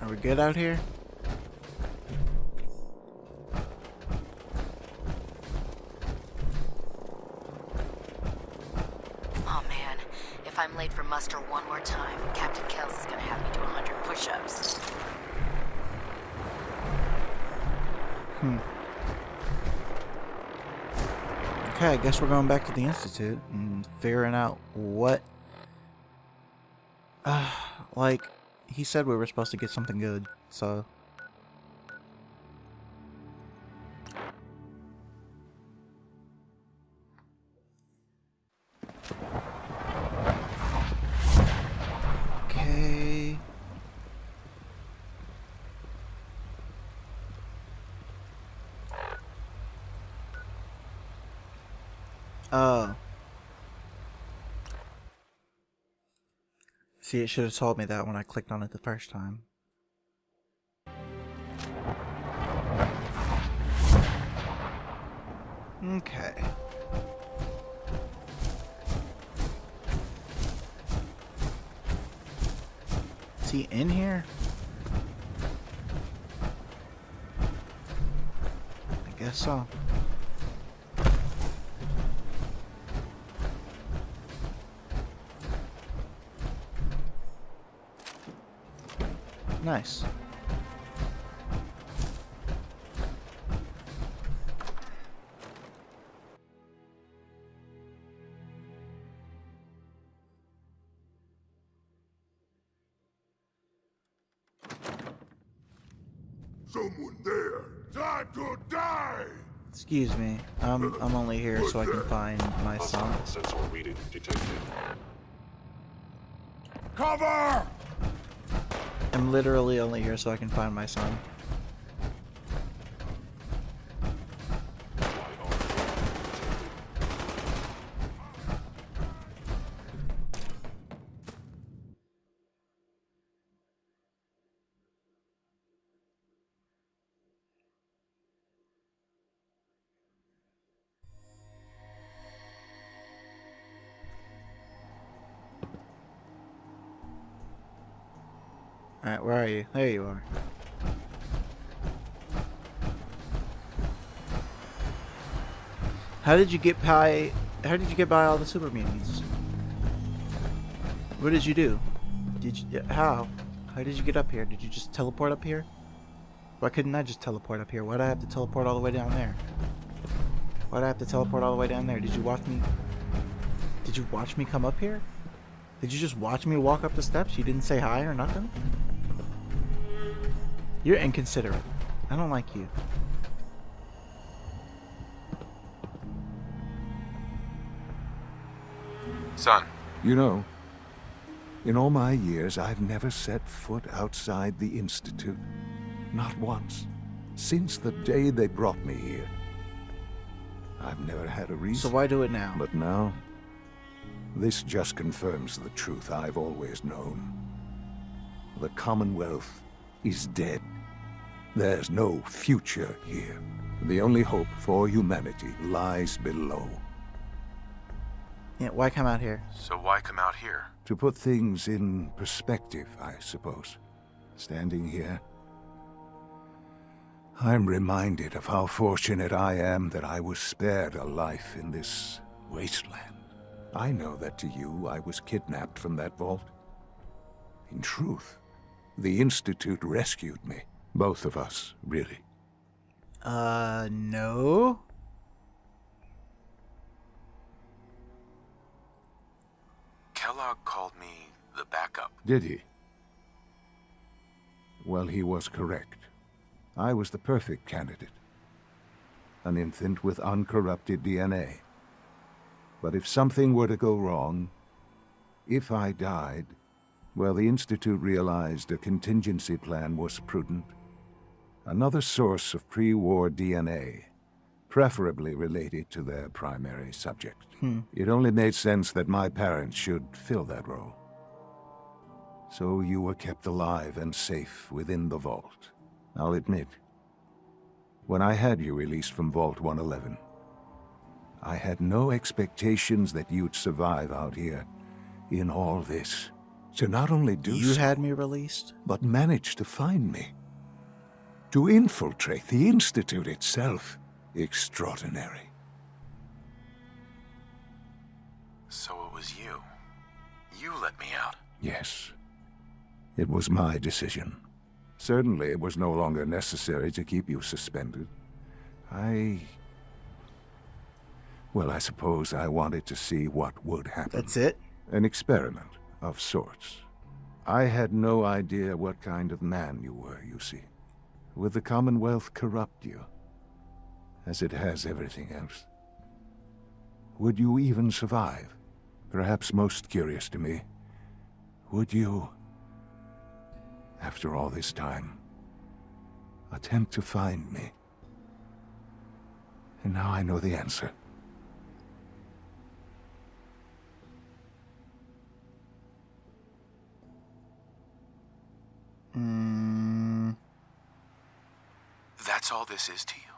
Are we good out here? Oh man, if I'm late for muster one more time, Captain Kells is gonna have me do 100 push-ups. Okay, I guess we're going back to the Institute and figuring out what... like, he said we were supposed to get something good, so... Okay... Oh. See, it should have told me that when I clicked on it the first time. Okay. Is he in here? I guess so. Nice. Someone there! Time to die! Excuse me. I'm only here so I can find my son. Sensor reading detected. Cover! I'm literally only here so I can find my son. Alright, where are you? There you are. How did you get by all the super mutants? What did you do? How did you get up here? Did you just teleport up here? Why couldn't I just teleport up here? Why'd I have to teleport all the way down there? Why'd I have to teleport all the way down there? Did you watch me come up here? Did you just watch me walk up the steps? You didn't say hi or nothing? You're inconsiderate. I don't like you. Son. You know, in all my years, I've never set foot outside the Institute. Not once. Since the day they brought me here. I've never had a reason. So why do it now? But now, this just confirms the truth I've always known. The Commonwealth is dead. There's no future here. The only hope for humanity lies below. Yeah, why come out here? So why come out here? To put things in perspective, I suppose. Standing here, I'm reminded of how fortunate I am that I was spared a life in this wasteland. I know that to you, I was kidnapped from that vault. In truth, the Institute rescued me. Both of us, really. No? Kellogg called me the backup. Did he? Well, he was correct. I was the perfect candidate. An infant with uncorrupted DNA. But if something were to go wrong, if I died, well, the Institute realized a contingency plan was prudent. Another source of pre-war DNA, preferably related to their primary subject. It only made sense that my parents should fill that role. So you were kept alive and safe within the vault. I'll admit, when I had you released from Vault 111, I had no expectations that you'd survive out here in all this. To not only do You so, had me released? but manage to find me. To infiltrate the Institute itself. Extraordinary. So it was you. You let me out. Yes. It was my decision. Certainly it was no longer necessary to keep you suspended. Well, I suppose I wanted to see what would happen. That's it? An experiment of sorts. I had no idea what kind of man you were, you see. Would the Commonwealth corrupt you, as it has everything else? Would you even survive? Perhaps most curious to me, would you, after all this time, attempt to find me? And now I know the answer. That's all this is to you?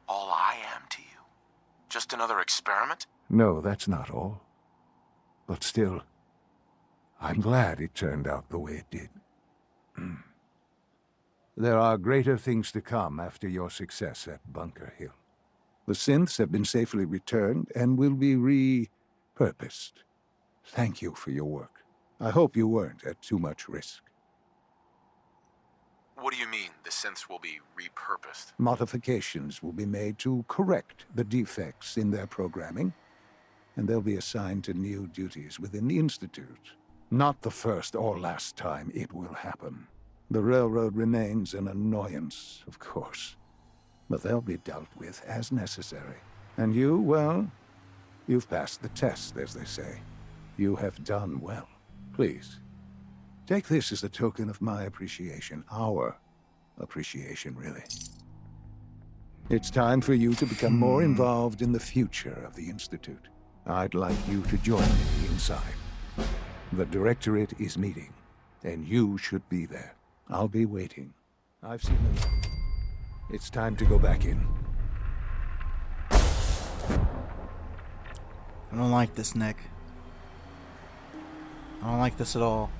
All I am to you? Just another experiment? No, that's not all. But still, I'm glad it turned out the way it did. There are greater things to come after your success at Bunker Hill. The synths have been safely returned and will be repurposed. Thank you for your work. I hope you weren't at too much risk. What do you mean, the synths will be repurposed? Modifications will be made to correct the defects in their programming, and they'll be assigned to new duties within the Institute. Not the first or last time it will happen. The Railroad remains an annoyance, of course, but they'll be dealt with as necessary. And you, well, you've passed the test, as they say. You have done well. Please, take this as a token of my appreciation. Our appreciation, really. It's time for you to become more involved in the future of the Institute. I'd like you to join me inside. The Directorate is meeting, and you should be there. I'll be waiting. I've seen it. It's time to go back in. I don't like this, Nick. I don't like this at all.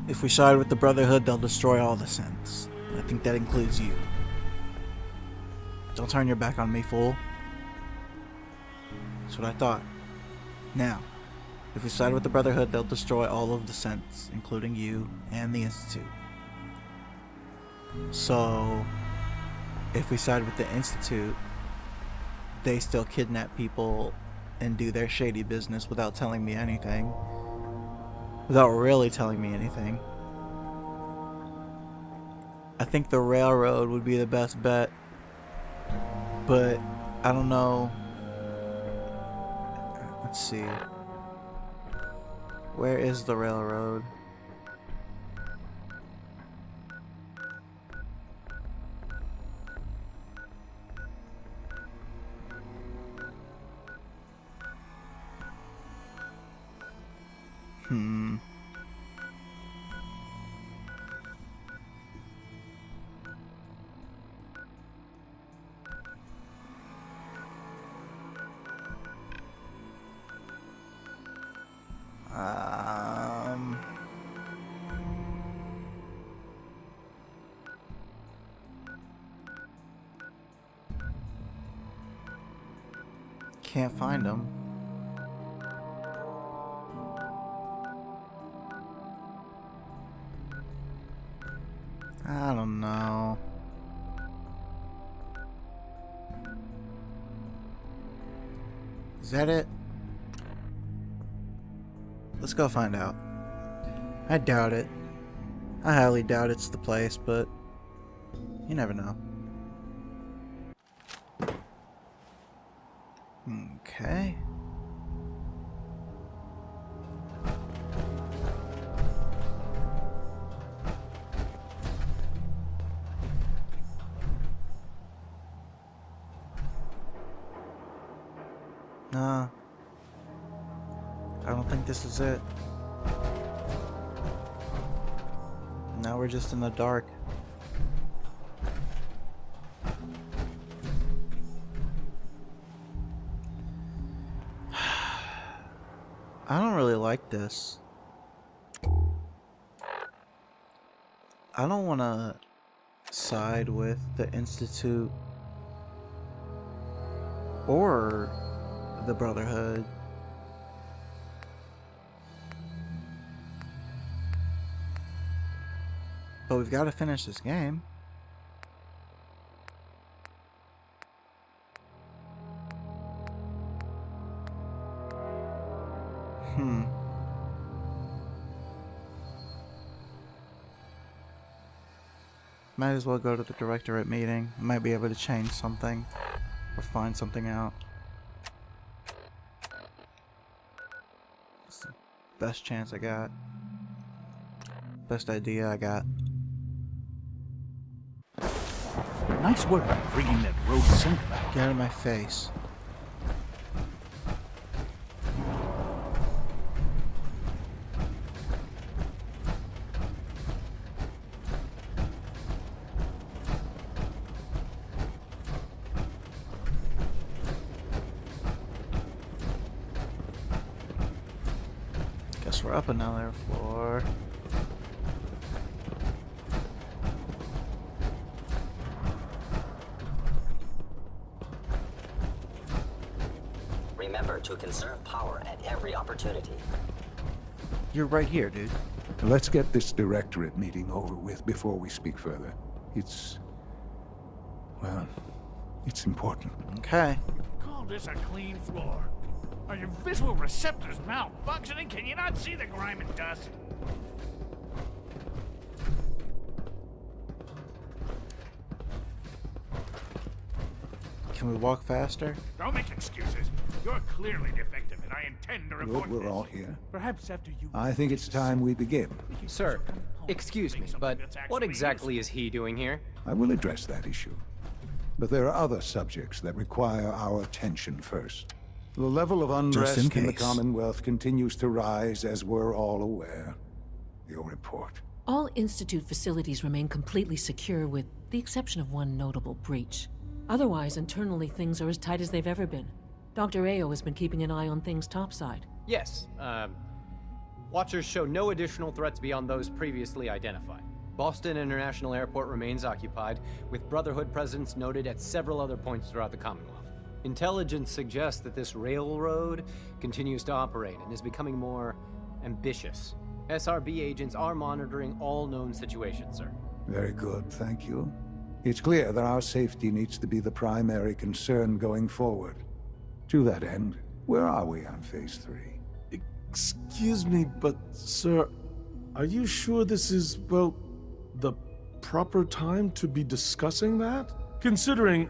If we side with the Brotherhood, they'll destroy all the synths. I think that includes you. Don't turn your back on me, fool. That's what I thought. Now, if we side with the Brotherhood, they'll destroy all of the synths, including you and the Institute. So, if we side with the Institute, they still kidnap people and do their shady business without telling me anything. Without really telling me anything. I think the Railroad would be the best bet. But, I don't know. Let's see. Where is the Railroad? Can't find them. I don't know. Is that it? Let's go find out. I doubt it. I highly doubt it's the place, but you never know. Okay. Nah. I don't think this is it. Now we're just in the dark. I don't really like this. I don't want to side with the Institute or the Brotherhood. But we've got to finish this game. Might as well go to the directorate meeting. Might be able to change something or find something out. It's the best chance I got. Best idea I got. Nice work bringing that road sync back. Get out of my face. Guess we're up another floor. Remember to conserve power at every opportunity. You're right here, dude. Let's get this directorate meeting over with before we speak further. Well, it's important. Okay. Call this a clean floor. Are your visual receptors malfunctioning? Can you not see the grime and dust? Can we walk faster? Don't make excuses. You're clearly defective, and I intend to report We're this. all here. Perhaps after you... I think it's time we begin. Sir, excuse me, but what exactly is he doing here? I will address that issue. But there are other subjects that require our attention first. The level of unrest in the case. Commonwealth continues to rise, as we're all aware. Your report. All Institute facilities remain completely secure with the exception of one notable breach. Otherwise, internally things are as tight as they've ever been. Dr. Ayo has been keeping an eye on things topside. Yes, Watchers show no additional threats beyond those previously identified. Boston International Airport remains occupied, with Brotherhood presence noted at several other points throughout the Commonwealth. Intelligence suggests that this railroad continues to operate and is becoming more ambitious. SRB agents are monitoring all known situations, sir. Very good, thank you. It's clear that our safety needs to be the primary concern going forward. To that end, where are we on Phase 3? Excuse me, but sir, are you sure this is, well, the proper time to be discussing that? Considering,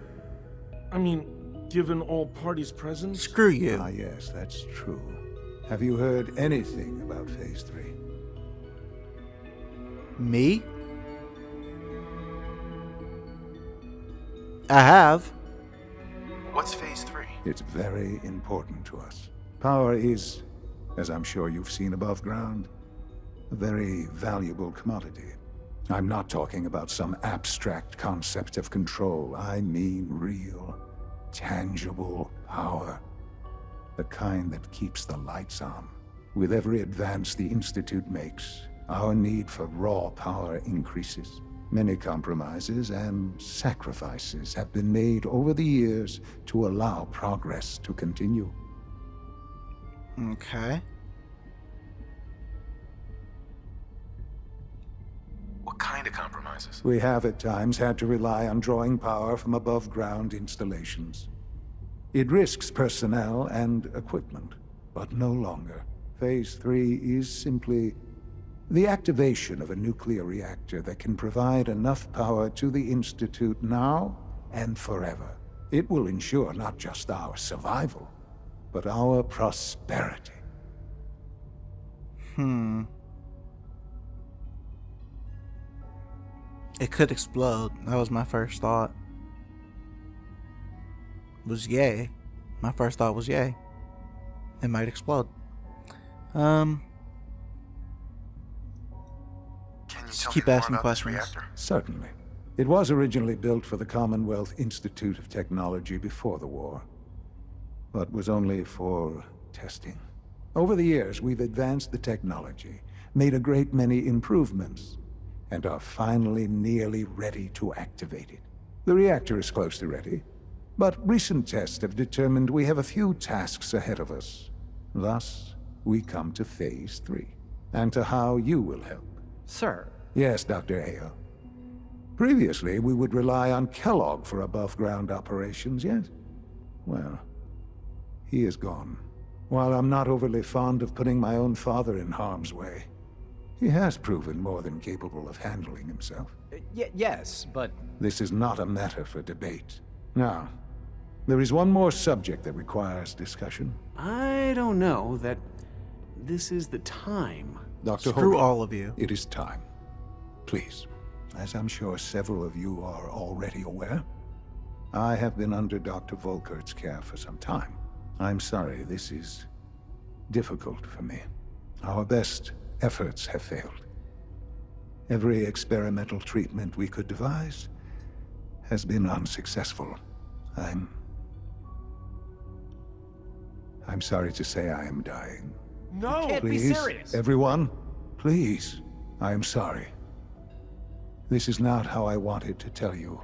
given all parties present? Screw you. Ah, yes, that's true. Have you heard anything about Phase 3? Me? I have. What's Phase 3? It's very important to us. Power is, as I'm sure you've seen above ground, a very valuable commodity. I'm not talking about some abstract concept of control. I mean real, tangible power. The kind that keeps the lights on. With every advance the Institute makes, our need for raw power increases. Many compromises and sacrifices have been made over the years to allow progress to continue. Okay. What kind of compromises? We have at times had to rely on drawing power from above-ground installations. It risks personnel and equipment, but no longer. Phase 3 is simply the activation of a nuclear reactor that can provide enough power to the Institute now and forever. It will ensure not just our survival, but our prosperity. It could explode. That was my first thought. Was yay. My first thought was yay. It might explode. Can you Just tell keep me more asking about this questions. reactor? Certainly. It was originally built for the Commonwealth Institute of Technology before the war, but was only for testing. Over the years, we've advanced the technology, made a great many improvements, and are finally nearly ready to activate it. The reactor is close to ready, but recent tests have determined we have a few tasks ahead of us. Thus, we come to Phase 3, and to how you will help. Sir, Yes, Dr. Ayo. Previously, we would rely on Kellogg for above-ground operations, yes? Well, he is gone. While I'm not overly fond of putting my own father in harm's way, he has proven more than capable of handling himself. yes, but This is not a matter for debate. Now, there is one more subject that requires discussion. I don't know that this is the time. Dr. Screw Hogan, all of you. it is time. Please, as I'm sure several of you are already aware, I have been under Dr. Volkert's care for some time. I'm sorry, this is difficult for me. Our best efforts have failed. Every experimental treatment we could devise has been unsuccessful. I'm sorry to say I am dying. No! can't be Please, serious. everyone, please. I am sorry. This is not how I wanted to tell you,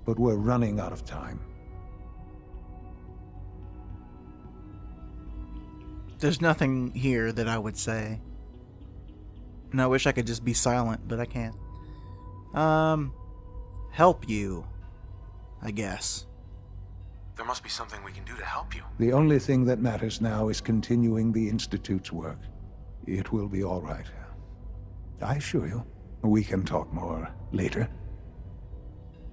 but we're running out of time. There's nothing here that I would say. And I wish I could just be silent, but I can't. Help you, I guess. There must be something we can do to help you. The only thing that matters now is continuing the Institute's work. It will be all right. I assure you. We can talk more later.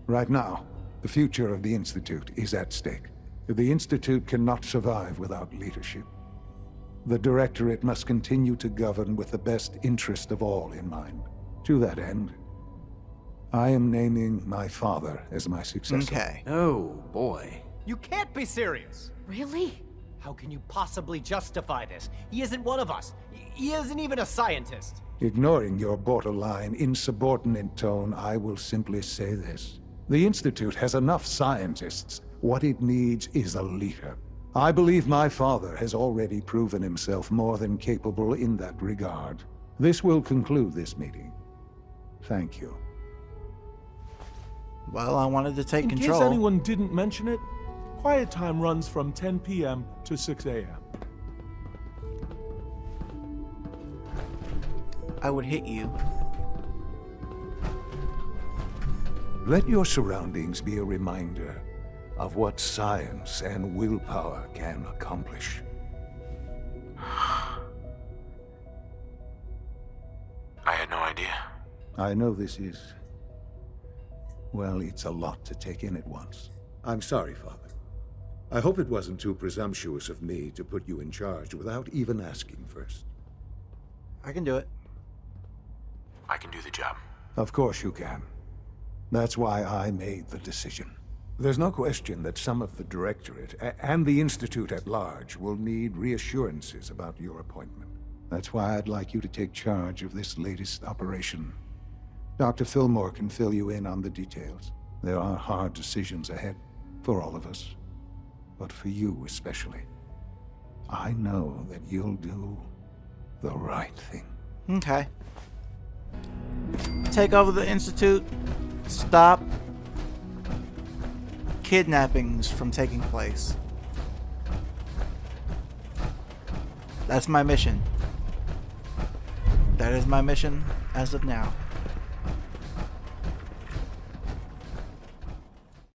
Right now, the future of the Institute is at stake. The Institute cannot survive without leadership. The Directorate must continue to govern with the best interest of all in mind. To that end, I am naming my father as my successor. Okay. Oh, boy. You can't be serious! Really? How can you possibly justify this? He isn't one of us. He isn't even a scientist. Ignoring your borderline, insubordinate tone, I will simply say this. The Institute has enough scientists. What it needs is a leader. I believe my father has already proven himself more than capable in that regard. This will conclude this meeting. Thank you. Well, I wanted to take In control. case anyone didn't mention it, quiet time runs from 10 p.m. to 6 a.m. I would hit you. Let your surroundings be a reminder of what science and willpower can accomplish. I had no idea. I know this is... well, it's a lot to take in at once. I'm sorry, Father. I hope it wasn't too presumptuous of me to put you in charge without even asking first. I can do it. I can do the job. Of course you can. That's why I made the decision. There's no question that some of the Directorate and the Institute at large will need reassurances about your appointment. That's why I'd like you to take charge of this latest operation. Dr. Fillmore can fill you in on the details. There are hard decisions ahead for all of us, but for you especially. I know that you'll do the right thing. Okay. Take over the Institute. Stop kidnappings from taking place. That's my mission. That is my mission as of now.